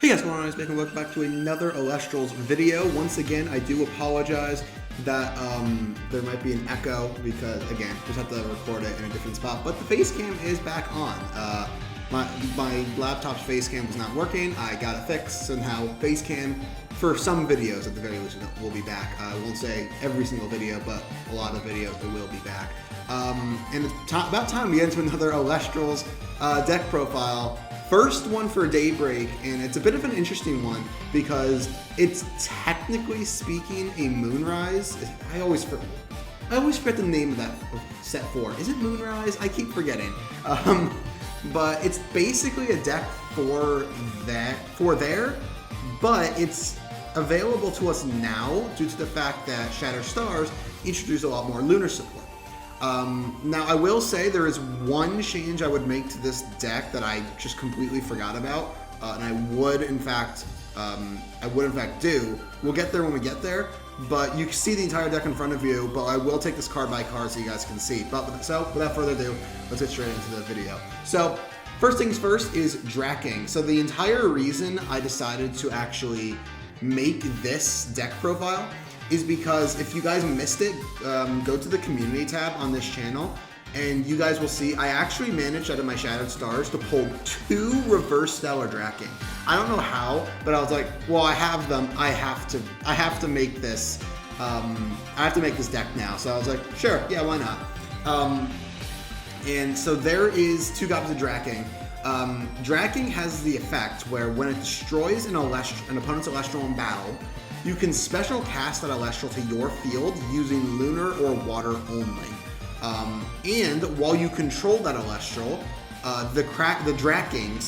Hey guys, what's going on? It's Nick and welcome back to another Elestrals video. Once again, I do apologize that there might be an echo because, again, just have to record it in a different spot. But the face cam is back on. My laptop's face cam was not working. I got it fixed, so now face cam, for some videos at the very least, will be back. I won't say every single video, but a lot of videos it will be back. And it's about time we get into another Elestrals deck profile. First one for Daybreak, and it's a bit of an interesting one because it's technically speaking a Moonrise. I always forget the name of that set 4. Is it Moonrise? I keep forgetting. But it's basically a deck for there, but it's available to us now due to the fact that Shattered Stars introduced a lot more lunar support. Now I will say there is one change I would make to this deck that I just completely forgot about, and I would in fact do. We'll get there when we get there, but you can see the entire deck in front of you, but I will take this card by card so you guys can see. So without further ado, let's get straight into the video. So first things first is Drakking. So the entire reason I decided to actually make this deck profile is because if you guys missed it, go to the community tab on this channel and you guys will see I actually managed out of my Shattered Stars to pull 2 reverse stellar Drakking. I don't know how, but I was like, well, I have them. I have to make this. I have to make this deck now. So I was like, sure, yeah, why not? And so there is 2 copies of Drakking. Drakking has the effect where when it destroys an opponent's Elestral in battle, you can special cast that Elestral to your field using lunar or water only. And while you control that Elestral, the Drakking,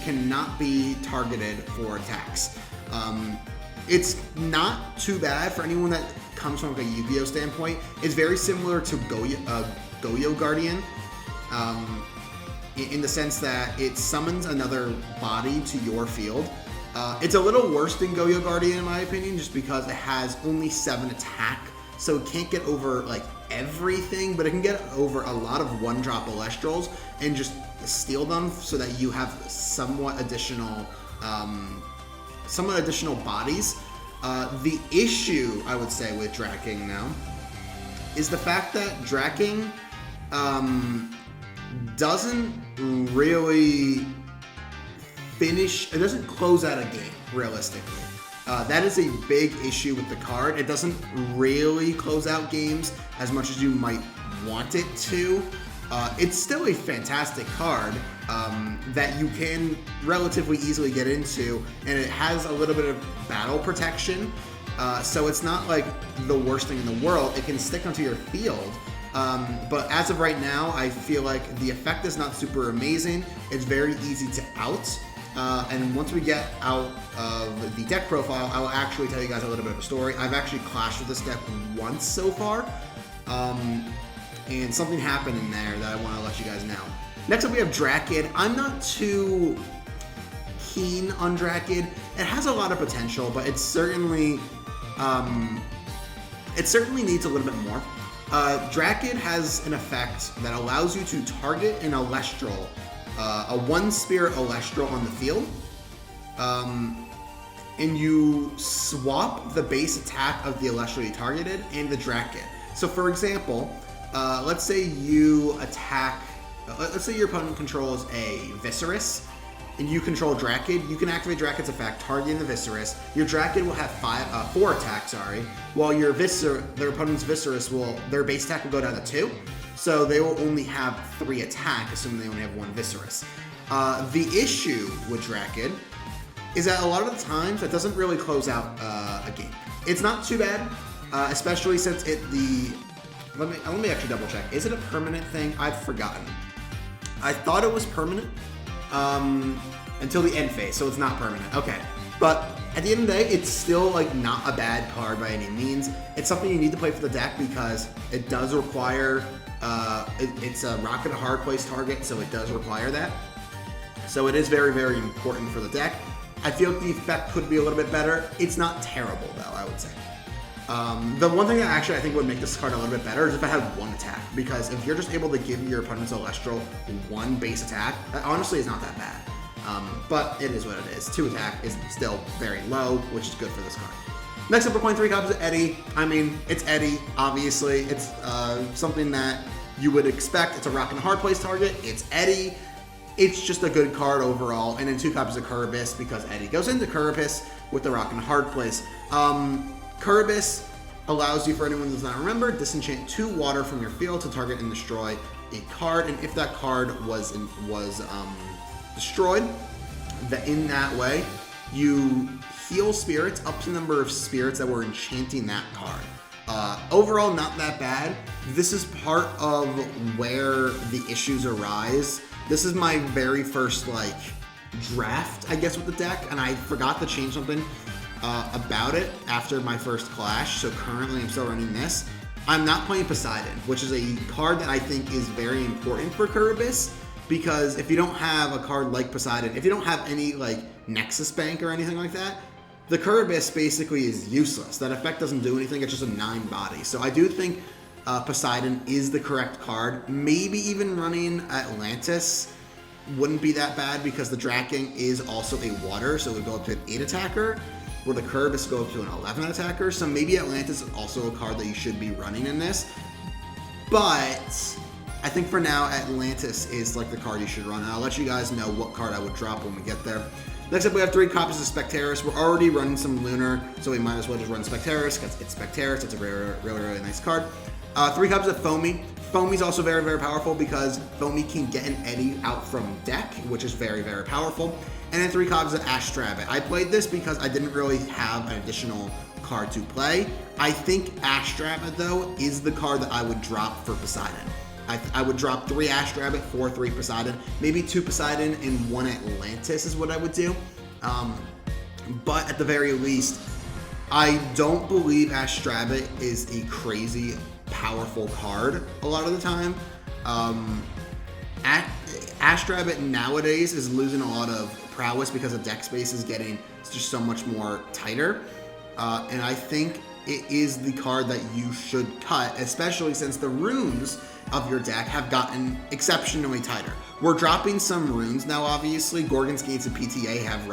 cannot be targeted for attacks. It's not too bad for anyone that comes from like a Yu-Gi-Oh standpoint. It's very similar to Goyo Guardian, in the sense that it summons another body to your field. It's a little worse than Goyo Guardian in my opinion, just because it has only 7 attack, so it can't get over like everything, but it can get over a lot of 1-drop Elestrals and just steal them so that you have somewhat additional bodies. The issue I would say with Drakking now is the fact that Drakking doesn't really it doesn't close out a game, realistically. That is a big issue with the card. It doesn't really close out games as much as you might want it to. It's still a fantastic card that you can relatively easily get into, and it has a little bit of battle protection. So it's not like the worst thing in the world. It can stick onto your field. But as of right now, I feel like the effect is not super amazing. It's very easy to out. And once we get out of the deck profile, I will actually tell you guys a little bit of a story. I've actually clashed with this deck once so far, and something happened in there that I want to let you guys know. Next up we have Drakkid. I'm not too keen on Drakkid. It has a lot of potential, but it certainly needs a little bit more. Drakkid has an effect that allows you to target an Elestral, a 1-spirit Elestral on the field, and you swap the base attack of the Elestral you targeted and the Drakkid. So for example, let's say you attack, let's say your opponent controls a Viscerus, and you control Drakkid. You can activate Drakkid's effect, targeting the Viscerus. Your Drakkid will have 4 attacks, while their opponent's Viscerus their base attack will go down to 2. So they will only have 3 attack, assuming they only have 1 Viscerus. The issue with Drakkid is that a lot of the times it doesn't really close out a game. It's not too bad, especially since let me actually double check. Is it a permanent thing? I've forgotten. I thought it was permanent until the end phase, so it's not permanent. Okay, but at the end of the day, it's still like not a bad card by any means. It's something you need to play for the deck because it does require. It's a rock and a hard place target, so it does require that. So it is very, very important for the deck. I feel like the effect could be a little bit better. It's not terrible, though, I would say. The one thing that actually I think would make this card a little bit better is if it had 1 attack, because if you're just able to give your opponent's Elestral 1 base attack, that honestly is not that bad. but it is what it is. 2 attack is still very low, which is good for this card. Next up, we're playing 3 copies of Eddy. I mean, it's Eddy, obviously. It's something that you would expect. It's a rock and hard place target. It's Eddy. It's just a good card overall. And then 2 copies of Kurabyss because Eddy goes into Kurabyss with the rock and hard place. Kurabyss allows you, for anyone who does not remember, disenchant 2 water from your field to target and destroy a card. And if that card was destroyed, in that way, you heal spirits up to the number of spirits that were enchanting that card. Overall, not that bad. This is part of where the issues arise. This is my very first draft, I guess, with the deck, and I forgot to change something about it after my first clash. So currently, I'm still running this. I'm not playing Poseidon, which is a card that I think is very important for Kurabyss, because if you don't have a card like Poseidon, if you don't have any Nexus Bank or anything like that, the Kurabyss basically is useless. That effect doesn't do anything. It's just a 9 body. So I do think Poseidon is the correct card. Maybe even running Atlantis wouldn't be that bad because the Drakking is also a water, so it would go up to an 8 attacker, where the Kurabyss go up to an 11 attacker. So maybe Atlantis is also a card that you should be running in this. But I think for now, Atlantis is the card you should run. And I'll let you guys know what card I would drop when we get there. Next up, we have 3 copies of Spectaris. We're already running some Lunar, so we might as well just run Spectaris because it's Spectaris. It's a really nice card. 3 copies of Foamy. Foamy's also very, very powerful because Foamy can get an Eddy out from deck, which is very, very powerful. And then 3 copies of Astrabbit. I played this because I didn't really have an additional card to play. I think Astrabbit, though, is the card that I would drop for Poseidon. I would drop 3 Astrabbit for 3 Poseidon. Maybe 2 Poseidon and 1 Atlantis is what I would do. But at the very least, I don't believe Astrabbit is a crazy powerful card a lot of the time. Astrabbit nowadays is losing a lot of prowess because the deck space is getting just so much more tighter. And I think it is the card that you should cut, especially since the runes of your deck have gotten exceptionally tighter. We're dropping some runes now, obviously. Gorgon's Gates and PTA have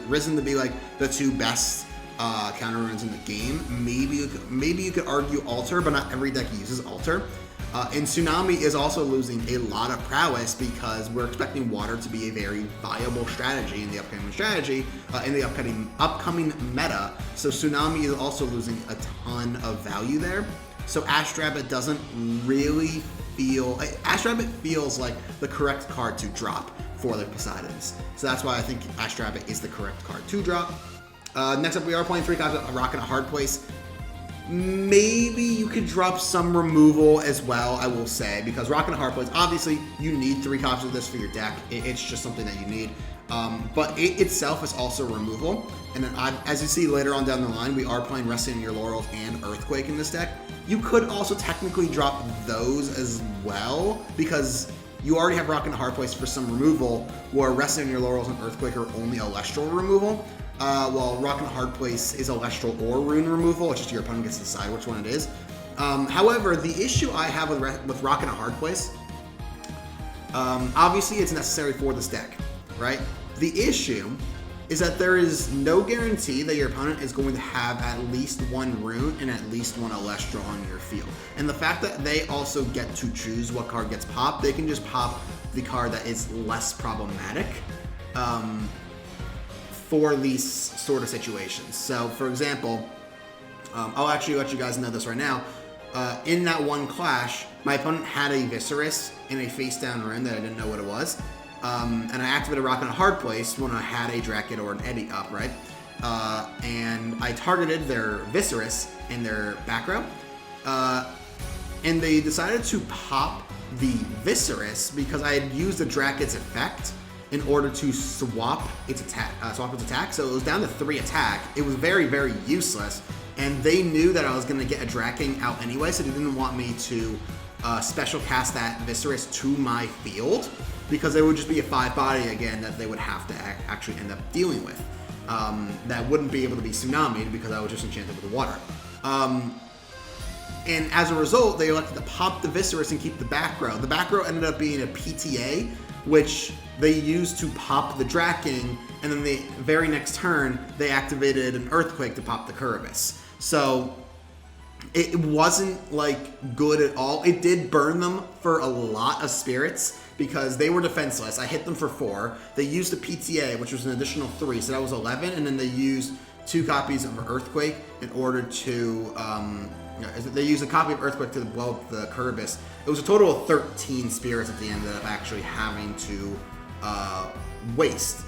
risen to be the 2 best counter runes in the game. Maybe you could argue Altar, but not every deck uses Altar. And Tsunami is also losing a lot of prowess because we're expecting water to be a very viable strategy in the upcoming meta. So Tsunami is also losing a ton of value there. So Astrabbit doesn't really feel... Astrabbit feels like the correct card to drop for the Poseidons. So that's why I think Astrabbit is the correct card to drop. Next up, we are playing 3 copies of Rock and a Hard Place. Maybe you could drop some removal as well, I will say, because Rock and a Hard Place, obviously, you need 3 copies of this for your deck. It's just something that you need. But it itself is also removal. And then, as you see later on down the line, we are playing Resting on Your Laurels and Earthquake in this deck. You could also technically drop those as well, because you already have Rock and a Hard Place for some removal, where Resting on Your Laurels and Earthquake are only Elestral removal. While Rock and a Hard Place is Elestral or Rune removal. It's just your opponent gets to decide which one it is. However, the issue I have with Rock and a Hard Place, obviously it's necessary for this deck, right? The issue is that there is no guarantee that your opponent is going to have at least 1 Rune and at least 1 Elestral on your field. And the fact that they also get to choose what card gets popped, they can just pop the card that is less problematic. For these sort of situations. So, for example, I'll actually let you guys know this right now. In that one clash, my opponent had a Viscerus in a face-down rune that I didn't know what it was. And I activated Rock on a Hard Place when I had a Drakkid or an Eddy up, right? And I targeted their Viscerus in their back row. And they decided to pop the Viscerus because I had used the Drakkid's effect in order to swap its attack. So it was down to 3 attack. It was very, very useless. And they knew that I was going to get a Drakking out anyway, so they didn't want me to special cast that Viscerus to my field, because it would just be a 5 body again that they would have to actually end up dealing with. That wouldn't be able to be Tsunami because I was just enchanted with the water. And as a result, they elected to pop the Viscerus and keep the back row. The back row ended up being a PTA, which they used to pop the Drakking, and then the very next turn, they activated an Earthquake to pop the Kurabyss. So it wasn't like good at all. It did burn them for a lot of spirits because they were defenseless. I hit them for 4. They used the PTA, which was an additional 3, so that was 11, and then they used 2 copies of Earthquake in order to, they used a copy of Earthquake to blow up the Kurabyss. It was a total of 13 spirits at the end that I'm actually having to waste.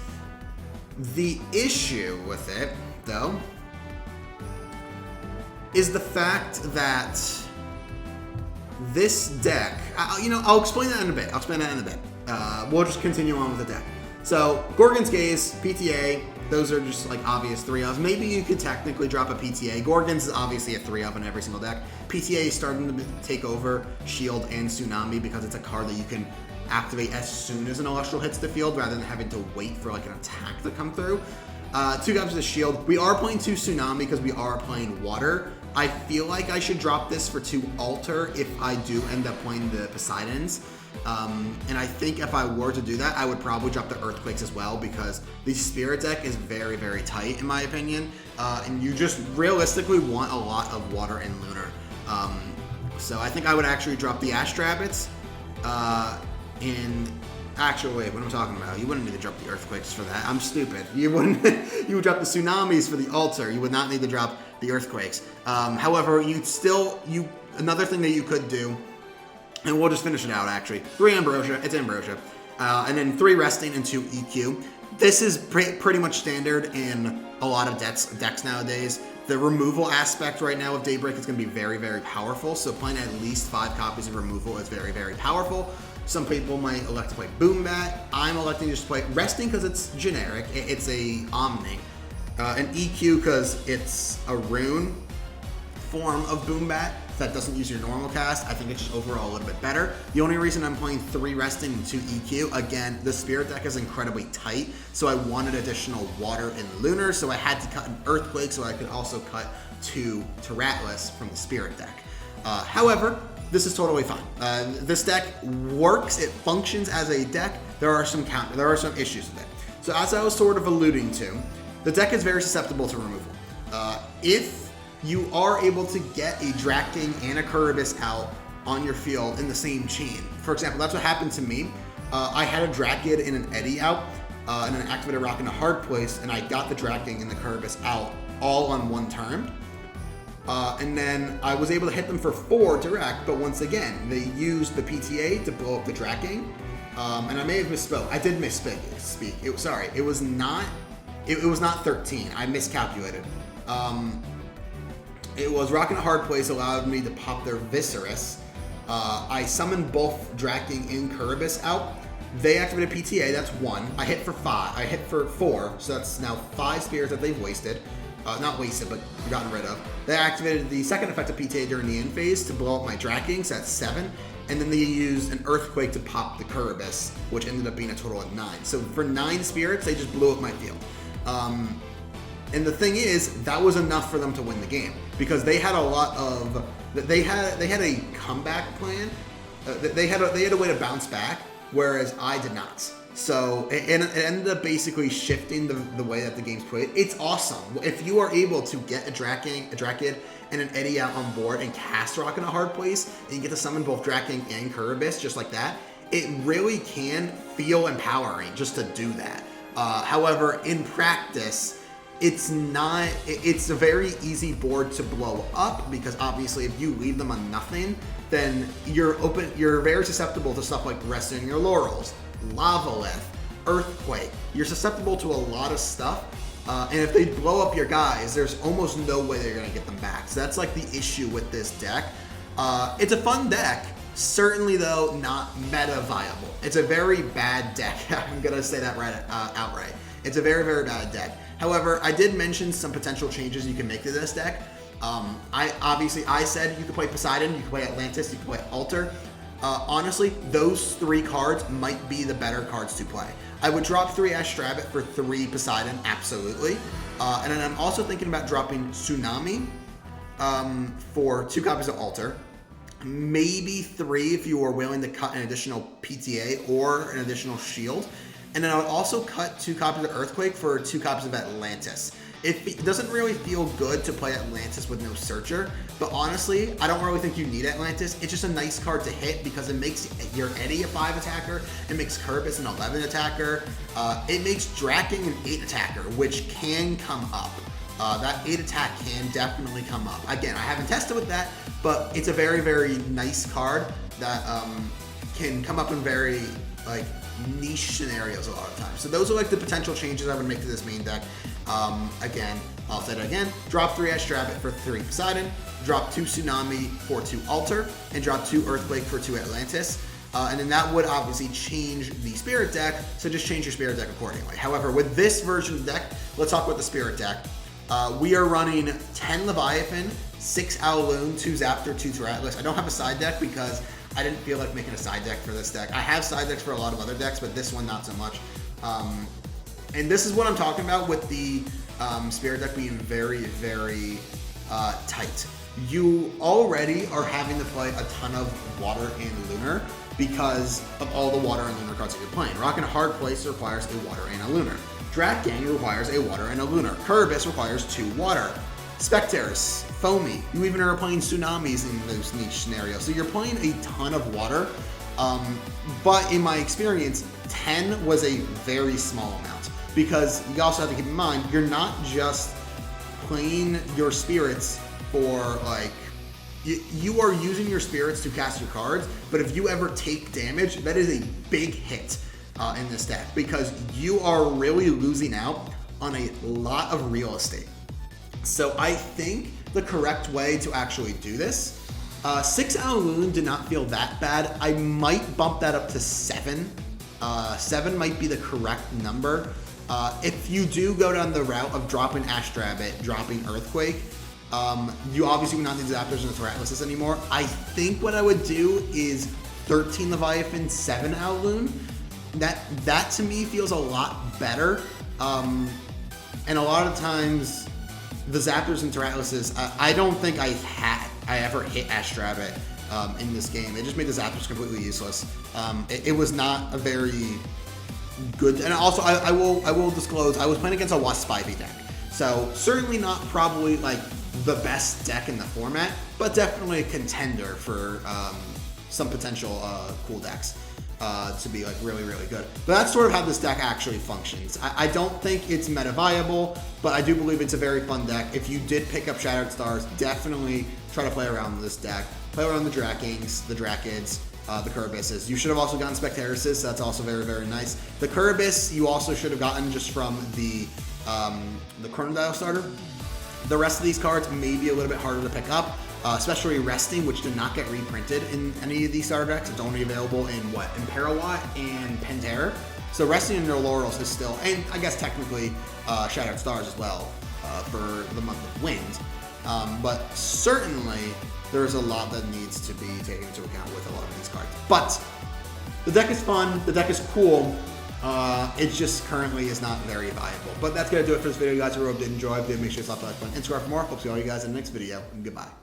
The issue with it, though, is the fact that this deck, I'll explain that in a bit. We'll just continue on with the deck. So, Gorgon's Gaze, PTA, those are just like obvious 3 ofs. Maybe you could technically drop a PTA. Gorgon's is obviously a 3 of in every single deck. PTA is starting to take over Shield and Tsunami because it's a card that you can activate as soon as an Elestral hits the field rather than having to wait for like an attack to come through. 2 copies of Shield. We are playing 2 Tsunami because we are playing Water. I feel like I should drop this for 2 Alter if I do end up playing the Poseidons. And I think if I were to do that, I would probably drop the Earthquakes as well because the Spirit deck is very, very tight in my opinion. And you just realistically want a lot of Water and Lunar. So I think I would actually drop the Astrabbits. Actually, wait, what am I talking about? You wouldn't need to drop the Earthquakes for that. I'm stupid. You wouldn't. You would drop the Tsunamis for the Altar. You would not need to drop the Earthquakes. However, another thing that you could do, and we'll just finish it out actually. 3 Ambrosia. It's Ambrosia. And then 3 Resting and 2 EQ. This is pretty much standard in a lot of decks nowadays. The removal aspect right now of Daybreak is going to be very, very powerful. So playing at least 5 copies of removal is very, very powerful. Some people might elect to play Boombat. I'm electing to just play Resting because it's generic. It's a Omni. And EQ because it's a rune form of Boombat that doesn't use your normal cast. I think it's just overall a little bit better. The only reason I'm playing 3 Resting and 2 EQ, again, the Spirit deck is incredibly tight, so I wanted additional Water and Lunar, so I had to cut an Earthquake so I could also cut 2 Terratless from the Spirit deck. However, this is totally fine. This deck works, it functions as a deck. There are some issues with it. So as I was sort of alluding to, the deck is very susceptible to removal. If you are able to get a Drakking and a Kurabyss out on your field in the same chain. For example, that's what happened to me. I had a Drakkid and an Eddy out, and then activated a Rock in a Hard Place, and I got the Drakking and the Kurabyss out all on one turn. And then I was able to hit them for 4 direct, but once again, they used the PTA to blow up the Drakking. And I may have misspoke. I did misspeak. It was not 13. I miscalculated. It was Rock in a Hard Place allowed me to pop their Viscerus. I summoned both Drakking and Kurabyss out. They activated PTA, that's 1. I hit for 5. I hit for 4, so that's now 5 spirits that they've wasted. Not wasted, but gotten rid of. They activated the second effect of PTA during the end phase to blow up my Drakking, so that's 7. And then they used an Earthquake to pop the Kurabyss, which ended up being a total of 9. So for 9 spirits, they just blew up my field. And the thing is, that was enough for them to win the game because they had a lot of they had a comeback plan. They had a way to bounce back, whereas I did not. So it ended up basically shifting the way that the game's played. It's awesome if you are able to get a Drakkid and an Eddy out on board and cast Rock in a Hard Place, and you get to summon both Drakking and Kurabyss just like that. It really can feel empowering just to do that. However, in practice, it's a very easy board to blow up because obviously if you leave them on nothing, then you're very susceptible to stuff like Resting Your Laurels, Lavalith, Earthquake. You're susceptible to a lot of stuff. And if they blow up your guys, there's almost no way they're going to get them back. So that's like the issue with this deck. It's a fun deck. Certainly, though, not meta viable. It's a very bad deck. I'm going to say that outright. It's a very, very bad deck. However, I did mention some potential changes you can make to this deck. I said you could play Poseidon, you could play Atlantis, you could play Altar. Honestly, those 3 cards might be the better cards to play. I would drop 3 Astrabbit for 3 Poseidon, absolutely. And then I'm also thinking about dropping Tsunami for 2 copies of Altar. Maybe 3 if you are willing to cut an additional PTA or an additional Shield. And then I would also cut 2 copies of Earthquake for 2 copies of Atlantis. It doesn't really feel good to play Atlantis with no Searcher, but honestly, I don't really think you need Atlantis. It's just a nice card to hit because it makes your Eddy a 5 attacker, it makes Kurabyss an 11 attacker, it makes Drakking an 8 attacker, which can come up. That 8 attack can definitely come up. Again, I haven't tested with that, but it's a very, very nice card that can come up in very like niche scenarios a lot of times. So those are like the potential changes I would make to this main deck. Again, I'll say it again, drop 3 Ash Rabbit for 3 Poseidon, drop 2 Tsunami for 2 Alter, and drop 2 Earthquake for 2 Atlantis. And then that would obviously change the Spirit deck, so just change your Spirit deck accordingly. However, with this version of the deck, let's talk about the Spirit deck. We are running 10 Leviathan, 6 Owloon, 2 Zaptor, 2 Tyrantalus. I don't have a side deck because I didn't feel like making a side deck for this deck. I have side decks for a lot of other decks, but this one not so much. And this is what I'm talking about with the Spirit deck being very, very tight. You already are having to play a ton of Water and Lunar because of all the Water and Lunar cards that you're playing. Rock and Hard Place requires a Water and a Lunar. Drakkid requires a Water and a Lunar. Kurabyss requires 2 Water. Spectres, Foamy. You even are playing Tsunamis in those niche scenarios. So you're playing a ton of Water. But in my experience, 10 was a very small amount. Because you also have to keep in mind, you're not just playing your spirits for like, you are using your spirits to cast your cards, but if you ever take damage, that is a big hit in this deck because you are really losing out on a lot of real estate. So I think the correct way to actually do this, 6 Owloon did not feel that bad. I might bump that up to 7. 7 might be the correct number. If you do go down the route of dropping Ash Rabbit, dropping Earthquake, you obviously would not need Zaptors and Tyrantaluses anymore. I think what I would do is 13 Leviathan, 7 Owloon. That to me feels a lot better. And a lot of times, the Zaptors and Tyrantaluses, I don't think I ever hit Ash Rabbit in this game. It just made the Zaptors completely useless. It was not a very good, and also I will disclose I was playing against a Wasp Spivey deck, so certainly not probably like the best deck in the format, but definitely a contender for some potential cool decks to be like really, really good. But that's sort of how this deck actually functions. I don't think it's meta viable, but I do believe it's a very fun deck. If you did pick up Shattered Stars, definitely try to play around with this deck. Play around the Drakkings, the Drakkids, the Kurabysses. You should have also gotten Spectaruses, so that's also very, very nice. The Kurabyss you also should have gotten just from the Chronodial starter. The rest of these cards may be a little bit harder to pick up, especially Resting, which did not get reprinted in any of these starter decks. It's only available in Imperilot and Pantera. So Resting and Laurels is still, and I guess technically Shattered Stars as well for the month of Wind. But certainly there's a lot that needs to be taken into account with a lot of these cards. But the deck is fun, the deck is cool, it just currently is not very viable. But that's going to do it for this video, guys. I hope you did enjoy. If you did, make sure to stop, like, button, and subscribe for more. Hope to see all you guys in the next video, and goodbye.